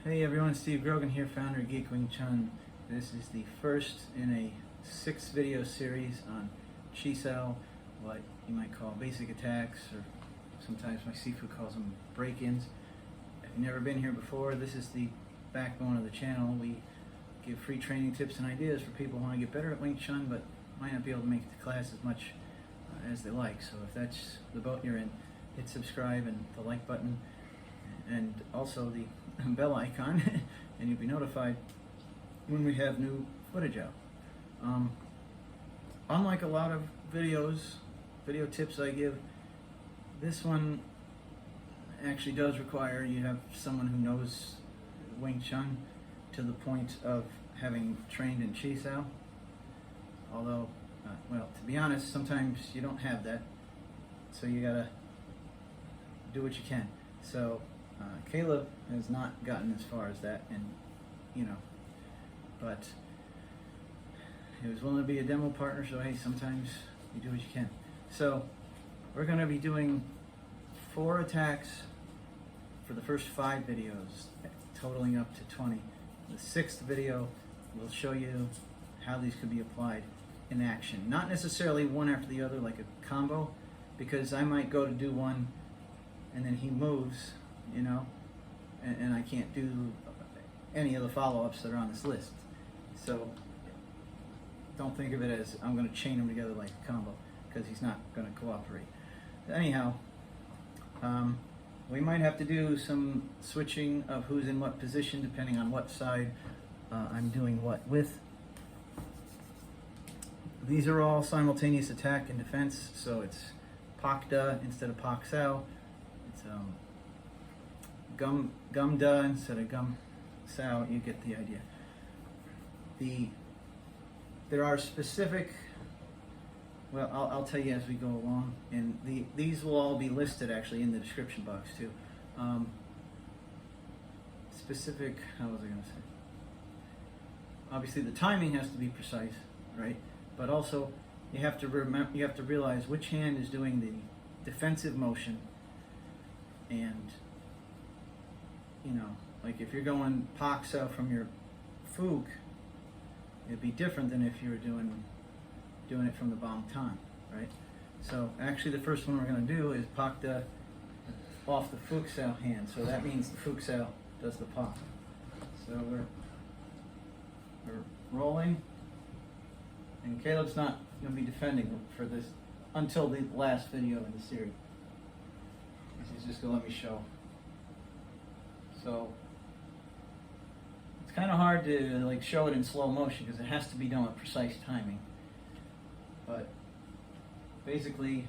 Hey everyone, Steve Grogan here, founder of geekwingchun. This is the first in a 6-video series on SAO, what you might call basic attacks, or sometimes my Sifu calls them break-ins. If you've never been here before, this is the backbone of the channel. We give free training tips and ideas for people who want to get better at Wing Chun but might not be able to make it to class as much as they like. So if that's the boat you're in, hit subscribe and the like button and also the bell icon and you'll be notified when we have new footage out. Unlike a lot of video tips I give, this one actually does require you have someone who knows Wing Chun to the point of having trained in SAO. Although, well, to be honest, sometimes you don't have that, so you gotta do what you can. So Caleb has not gotten as far as that, and but he was willing to be a demo partner, so hey, sometimes you do what you can. So we're going to be doing 4 attacks for the first 5 videos, totaling up to 20. The 6th video will show you how these could be applied in action. Not necessarily one after the other like a combo, because I might go to do one and then he moves, and I can't do any of the follow-ups that are on this list. So don't think of it as I'm going to chain them together like a combo, because he's not going to cooperate. Anyhow, we might have to do some switching of who's in what position depending on what side I'm doing what with. These are all simultaneous attack and defense, so it's Pak Da instead of Pak SAO. It's Gum Da instead of Gum SAO. You get the idea. There are specific, well, I'll tell you as we go along, and these will all be listed actually in the description box too. Specific, how was I going to say? Obviously the timing has to be precise, right? But also you have to remember, you have to realize which hand is doing the defensive motion, and like if you're going Pak SAO from your Fook, it'd be different than if you were doing it from the Bong, right? So actually the first one we're going to do is Pak Da off the Fook SAO hand. So that means the Fook SAO does the Pak. So we're rolling, and Caleb's not going to be defending for this until the last video in the series. He's just going to let me show. So it's kind of hard to show it in slow motion because it has to be done with precise timing. But basically,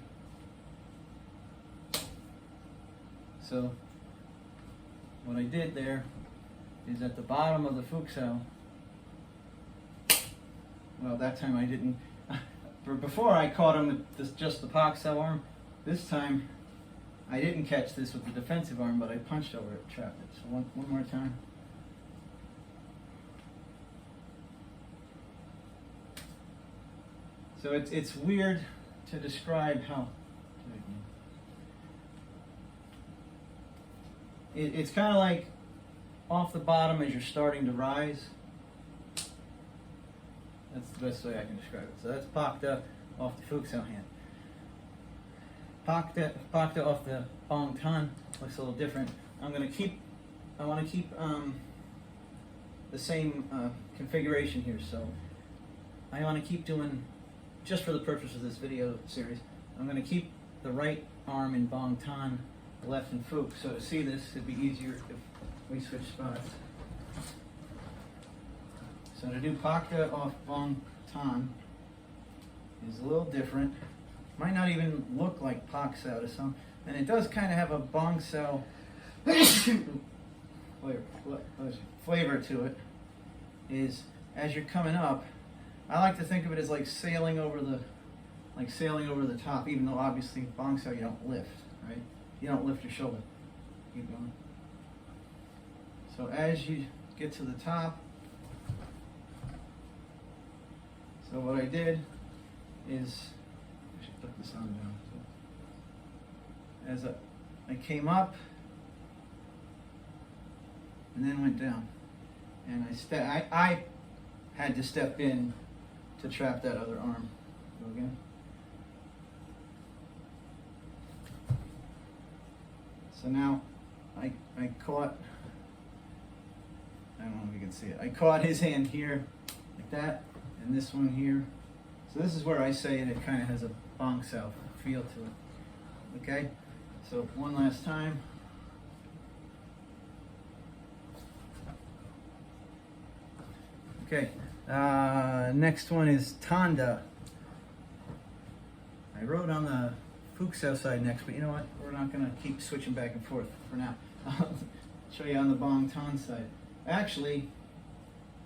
so what I did there is at the bottom of the Fook SAO, well, that time I didn't. Before I caught him with just the Pak SAO arm. This time I didn't catch this with the defensive arm, but I punched over it, trapped it. So one more time. So it's weird to describe how. It's kind of like off the bottom as you're starting to rise. That's the best way I can describe it. So that's Pak Da off the Fook SAO hand. Pak Da off the Bong looks a little different. I want to keep the same configuration here. So I want to keep doing, just for the purpose of this video series, I'm going to keep the right arm in Bong, the left in Fook. So to see this, it'd be easier if we switch spots. So to do Pak Da off Bong is a little different. Might not even look like Pak SAO to some, and it does kind of have a Bong SAO flavor to it. Is as you're coming up, I like to think of it as like sailing over the top. Even though obviously Bong SAO you don't lift, right? You don't lift your shoulder. Keep going. So as you get to the top, so what I did is, I should put this on down. So as I came up, and then went down. And I had to step in to trap that other arm. Go again. So now I caught, I don't know if you can see it, I caught his hand here, like that, and this one here. So this is where I say it kind of has a Bong SAO feel to it. Okay? So one last time. Okay, next one is Tanda. I wrote on the Fook SAO side next, but you know what? We're not going to keep switching back and forth for now. I'll show you on the Bong Tan side. Actually,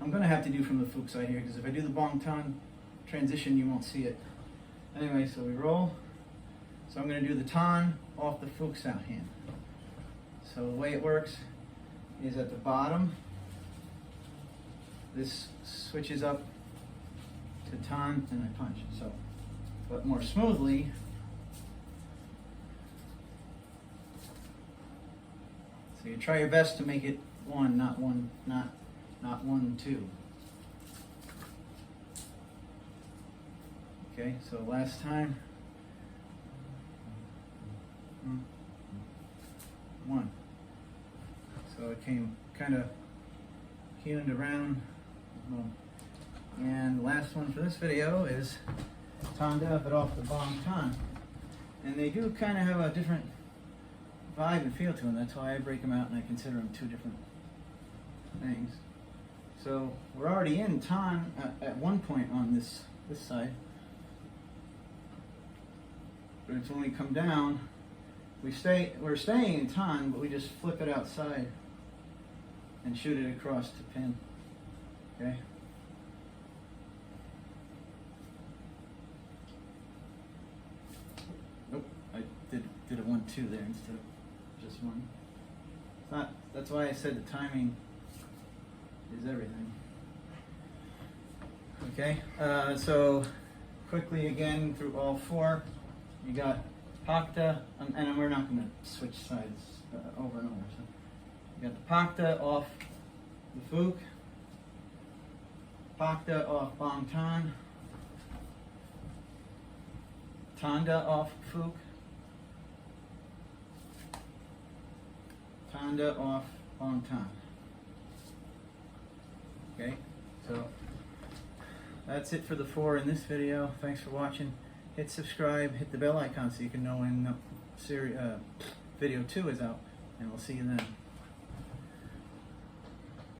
I'm going to have to do from the Fook side here, because if I do the Bong Tan transition, you won't see it. Anyway, so we roll. So I'm going to do the Tan off the Fook SAO hand. So the way it works is at the bottom, this switches up to Tan, and I punch. So, but more smoothly, so you try your best to make it one, not 1, 2. Okay, so last time, 1. So it came kind of hewed around. And the last one for this video is Tanda, but off the Bong Tan. And they do kind of have a different vibe and feel to them. That's why I break them out and I consider them two different things. So we're already in Tan at one point on this side. But it's when we come down, we're staying in Tan, but we just flip it outside and shoot it across to pin. Okay? Nope, I did a 1, 2 there instead of just 1. It's not, that's why I said the timing is everything. Okay, so quickly again through all 4, you got Pakta, and we're not going to switch sides over and over. So you got the Pakta off the Fook, Pakta off Bong Tan, Tanda off Fook, Tanda off Bong Tan. Okay, so that's it for the 4 in this video. Thanks for watching. Hit subscribe, hit the bell icon so you can know when video 2 is out, and we'll see you then.